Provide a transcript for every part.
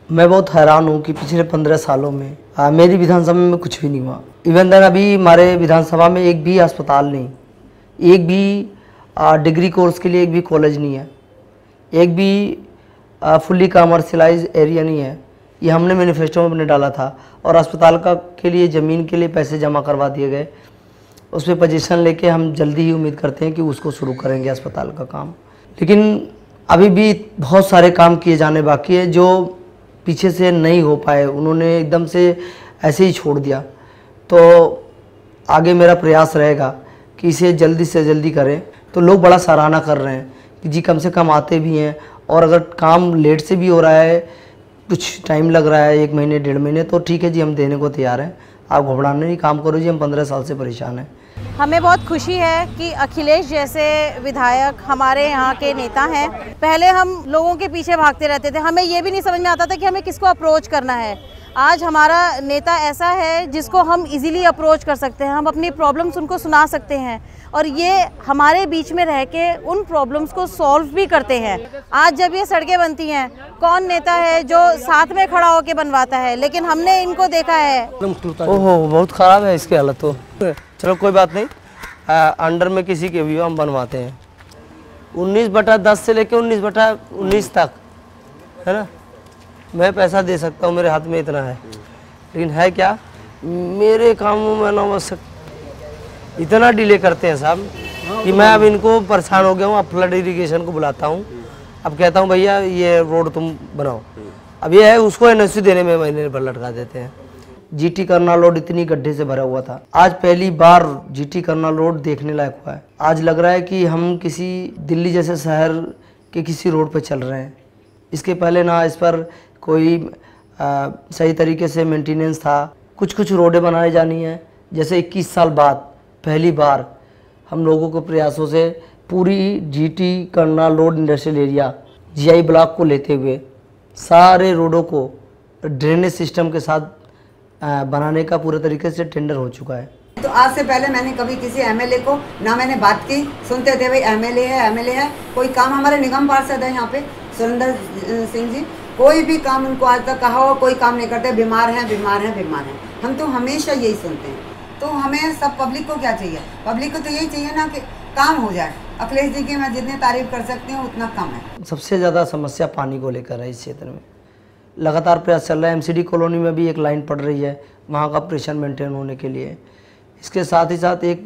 मैं बहुत हैरान हूँ कि पिछले 15 सालों में मेरी विधानसभा में कुछ भी नहीं हुआ। इवन देन अभी हमारे विधानसभा में एक भी अस्पताल नहीं, एक भी डिग्री कोर्स के लिए एक भी कॉलेज नहीं है, एक भी फुल्ली कमर्शलाइज एरिया नहीं है। ये हमने मैनिफेस्टो में अपने डाला था और अस्पताल के लिए ज़मीन के लिए पैसे जमा करवा दिए गए। उस पर पोजीशन लेके हम जल्दी ही उम्मीद करते हैं कि उसको शुरू करेंगे अस्पताल का काम। लेकिन अभी भी बहुत सारे काम किए जाने बाकी है जो पीछे से नहीं हो पाए, उन्होंने एकदम से ऐसे ही छोड़ दिया। तो आगे मेरा प्रयास रहेगा कि इसे जल्दी से जल्दी करें। तो लोग बड़ा सराहना कर रहे हैं कि जी कम से कम आते भी हैं, और अगर काम लेट से भी हो रहा है, कुछ टाइम लग रहा है 1 महीने 1.5 महीने, तो ठीक है जी, हम देने को तैयार हैं। आप घबराने नहीं, काम करो जी, हम 15 साल से परेशान हैं। हमें बहुत खुशी है कि अखिलेश जैसे विधायक हमारे यहाँ के नेता हैं। पहले हम लोगों के पीछे भागते रहते थे, हमें ये भी नहीं समझ में आता था कि हमें किसको अप्रोच करना है। आज हमारा नेता ऐसा है जिसको हम इजीली अप्रोच कर सकते हैं, हम अपनी प्रॉब्लम्स उनको सुना सकते हैं और ये हमारे बीच में रह के उन प्रॉब्लम्स को सॉल्व भी करते हैं। आज जब ये सड़कें बनती हैं, कौन नेता है जो साथ में खड़ा होकर बनवाता है, लेकिन हमने इनको देखा है। ओहो, बहुत ख़राब है इसकी हालत। तो चलो कोई बात नहीं, अंडर में किसी के भी हम बनवाते हैं। 19/10 से लेके 19/19 तक, है ना। मैं पैसा दे सकता हूँ, मेरे हाथ में इतना है, लेकिन है क्या, मेरे कामों में ना बस इतना डिले करते हैं साहब कि मैं अब इनको परेशान हो गया हूँ। अब फ्लड इरिगेशन को बुलाता हूँ, अब कहता हूँ भैया ये रोड तुम बनाओ। अब ये है, उसको एनओसी देने में महीने भर लटका देते हैं। जीटी करनाल रोड इतनी गड्ढे से भरा हुआ था, आज पहली बार जीटी करनाल रोड देखने लायक हुआ है। आज लग रहा है कि हम किसी दिल्ली जैसे शहर के किसी रोड पर चल रहे हैं। इसके पहले ना इस पर कोई सही तरीके से मेंटेनेंस था। कुछ रोडें बनाई जानी है, जैसे 21 साल बाद पहली बार हम लोगों के प्रयासों से पूरी GT Karnal road industrial area GI block को लेते हुए सारे रोडों को ड्रेनेज सिस्टम के साथ बनाने का पूरे तरीके से टेंडर हो चुका है। तो आज से पहले मैंने कभी किसी एमएलए को ना मैंने बात की, सुनते थे भाई एमएलए है। कोई काम हमारे निगम पार्षद है यहाँ पे सुरेंद्र सिंह जी, कोई भी काम उनको आज तक कहा हो, कोई काम नहीं करते। बीमार हैं। हम तो हमेशा यही सुनते हैं। तो हमें सब पब्लिक को क्या चाहिए, पब्लिक को तो यही चाहिए ना कि काम हो जाए। अखिलेश जी की मैं जितनी तारीफ कर सकती हूँ उतना कम है। सबसे ज़्यादा समस्या पानी को लेकर है इस क्षेत्र में। लगातार प्रयास चल रहा है। एमसीडी कॉलोनी में भी एक लाइन पड़ रही है, वहाँ का प्रेशर मेंटेन होने के लिए। इसके साथ ही साथ एक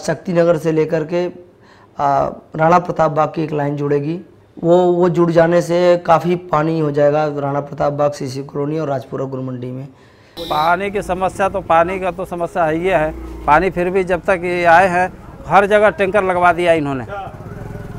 शक्ति नगर से लेकर के राणा प्रताप बाग की एक लाइन जुड़ेगी। वो जुड़ जाने से काफ़ी पानी हो जाएगा राणा प्रताप बाग, सीसी कॉलोनी और राजपुरा गुरु मंडी में। पानी की समस्या तो पानी का तो समस्या है ही है। पानी फिर भी जब तक ये आए हैं हर जगह टैंकर लगवा दिया इन्होंने,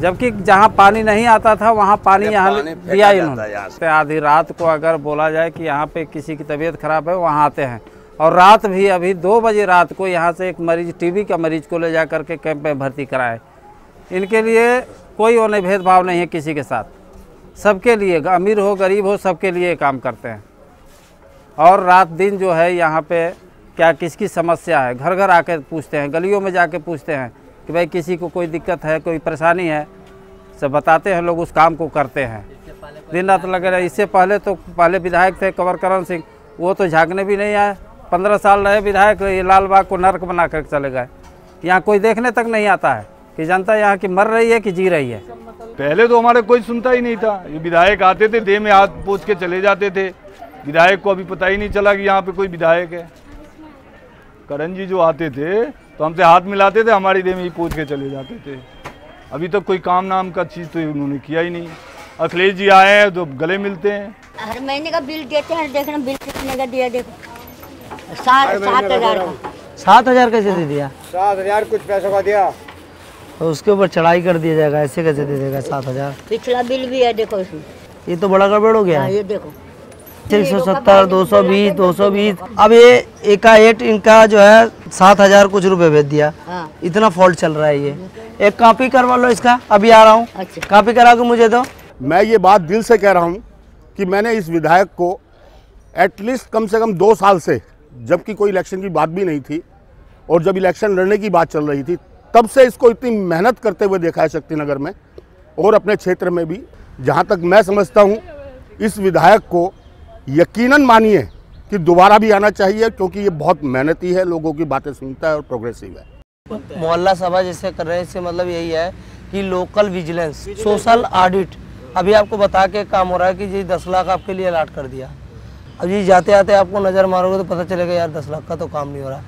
जबकि जहाँ पानी नहीं आता था वहाँ पानी यहाँ दिया इन्होंने। आधी रात को अगर बोला जाए कि यहाँ पे किसी की तबीयत खराब है, वहाँ आते हैं। और रात भी अभी 2 बजे रात को यहाँ से एक मरीज टीबी का मरीज को ले जा करके कैंप में भर्ती कराए। इनके लिए कोई और भेदभाव नहीं है किसी के साथ, सबके लिए, अमीर हो गरीब हो, सबके लिए काम करते हैं। और रात दिन जो है यहाँ पे क्या किसकी समस्या है, घर घर आके पूछते हैं, गलियों में जाके पूछते हैं कि भाई किसी को कोई दिक्कत है, कोई परेशानी है, सब बताते हैं लोग, उस काम को करते हैं। दिन रात लगे रहे। इससे पहले विधायक थे कंवर करण सिंह, वो तो झांकने भी नहीं आए। 15 साल रहे विधायक, ये लाल बाग को नर्क बना कर चले गए। यहाँ कोई देखने तक नहीं आता है कि जनता यहाँ की मर रही है कि जी रही है। पहले तो हमारे कोई सुनता ही नहीं था। ये विधायक आते थे, देह में हाथ पोंछ के चले जाते थे। विधायक को अभी पता ही नहीं चला कि यहाँ पे कोई विधायक है। करण जी जो आते थे तो हमसे हाथ मिलाते थे, हमारी देह में ही पूछ के चले जाते थे। अभी तक कोई काम नाम का चीज़ तो उन्होंने किया ही नहीं। अखिलेश जी आए हैं तो गले मिलते हैं। हर महीने का बिल देते हैं, देखना बिल कितने का दिया, देखो 7,000 का। 7,000 कैसे दे दिया? 7,000 कुछ पैसों का दिया, तो उसके ऊपर चढ़ाई कर दिया जाएगा, ऐसे कैसे दे देगा 7,000? पिछला बिल भी है, देखो इसमें। ये तो बड़ा गड़बड़ हो गया। ये देखो 170, 220। अब ये एकाएक इनका जो है 7,000 कुछ रुपए भेज दिया। इतना फॉल्ट चल रहा है। ये एक कॉपी करवा लो इसका, अभी आ रहा हूँ। अच्छा। कॉपी करा के मुझे दो। मैं ये बात दिल से कह रहा हूँ कि मैंने इस विधायक को एटलीस्ट कम से कम 2 साल से, जबकि कोई इलेक्शन की बात भी नहीं थी और जब इलेक्शन लड़ने की बात चल रही थी, तब से इसको इतनी मेहनत करते हुए देखा है शक्तिनगर में और अपने क्षेत्र में भी। जहाँ तक मैं समझता हूँ इस विधायक को यकीनन मानिए कि दोबारा भी आना चाहिए, क्योंकि ये बहुत मेहनती है, लोगों की बातें सुनता है और प्रोग्रेसिव है। मोहल्ला सभा जैसे कर रहे हैं, इससे मतलब यही है कि लोकल विजिलेंस, सोशल ऑडिट। अभी आपको बता के काम हो रहा है कि जी 10 लाख आपके लिए अलॉट कर दिया। अब जी जाते आते आपको नज़र मारोगे तो पता चलेगा यार 10 लाख का तो काम नहीं हो रहा,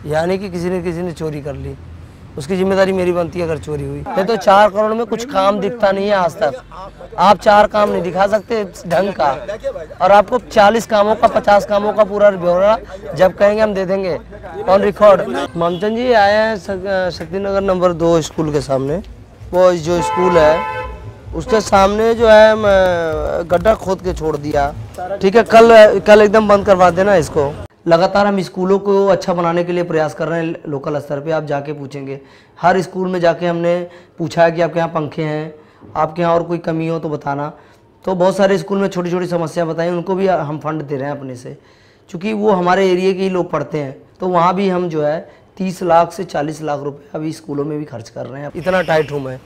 यानी कि किसी ने चोरी कर ली, उसकी जिम्मेदारी मेरी बनती है अगर चोरी हुई। नहीं तो 4 करोड़ में कुछ काम दिखता नहीं है आज तक। आप 4 काम नहीं दिखा सकते ढंग का, और आपको 40 कामों का 50 कामों का पूरा ब्यौरा जब कहेंगे हम दे देंगे ऑन रिकॉर्ड। ममचंद जी आए हैं शक्ति नगर नंबर 2 स्कूल के सामने। वो जो स्कूल है उसके सामने जो है गड्ढा खोद के छोड़ दिया। ठीक है, कल एकदम बंद करवा देना इसको। लगातार हम स्कूलों को अच्छा बनाने के लिए प्रयास कर रहे हैं। लोकल स्तर पे आप जाके पूछेंगे, हर स्कूल में जाके हमने पूछा है कि आपके यहाँ पंखे हैं, आपके यहाँ और कोई कमी हो तो बताना। तो बहुत सारे स्कूल में छोटी छोटी समस्या बताई, उनको भी हम फंड दे रहे हैं अपने से, क्योंकि वो हमारे एरिया के ही लोग पढ़ते हैं। तो वहाँ भी हम जो है 30 लाख से 40 लाख रुपए अभी स्कूलों में भी खर्च कर रहे हैं। इतना टाइट हूँ मैं।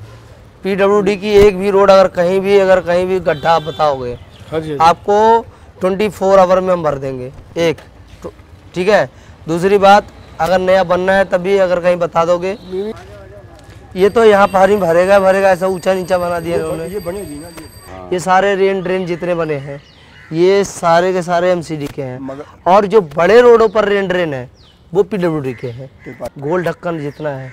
PWD की एक भी रोड अगर कहीं भी गड्ढा आप बताओगे, आपको 24 आवर में हम भर देंगे एक। ठीक है, दूसरी बात, अगर नया बनना है तभी अगर कहीं बता दोगे। ये तो यहाँ पानी भरेगा ऐसा ऊंचा नीचा बना दिया इन्होंने। ये सारे रेन ड्रेन जितने बने हैं ये सारे के सारे MCD के हैं, और जो बड़े रोडों पर रेन ड्रेन है वो PWD के हैं। गोल ढक्कन जितना है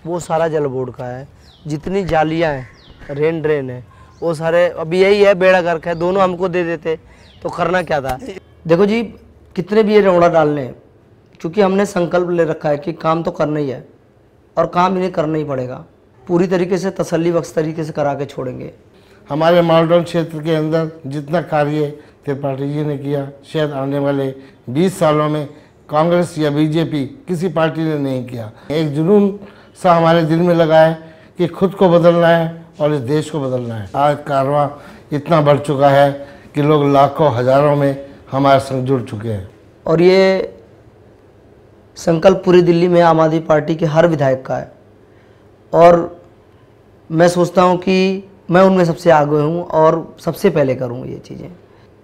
वो सारा जल बोर्ड का है। जितनी जालियाँ हैं रेन ड्रेन है वो सारे, अभी यही है बेड़ा गर्क है, दोनों हमको दे देते तो करना क्या था। देखो जी, कितने भी ये रोड़ा डालने हैं, क्योंकि हमने संकल्प ले रखा है कि काम तो करना ही है और काम इन्हें करना ही पड़ेगा। पूरी तरीके से तसल्ली बख्श तरीके से करा के छोड़ेंगे। हमारे मालडौन क्षेत्र के अंदर जितना कार्य त्रिपाठी जी ने किया, शायद आने वाले 20 सालों में कांग्रेस या BJP किसी पार्टी ने नहीं किया। एक जुनून सा हमारे दिल में लगा है कि खुद को बदलना है और इस देश को बदलना है। आज कारवां इतना बढ़ चुका है कि लोग लाखों हजारों में हमारे संग जुड़ चुके हैं। और ये संकल्प पूरी दिल्ली में आम आदमी पार्टी के हर विधायक का है, और मैं सोचता हूँ कि मैं उनमें सबसे आगे हूँ और सबसे पहले करूँ ये चीज़ें।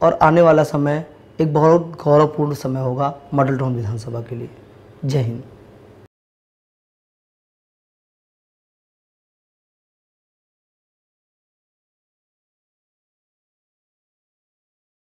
और आने वाला समय एक बहुत गौरवपूर्ण समय होगा मॉडल टाउन विधानसभा के लिए। जय हिंद।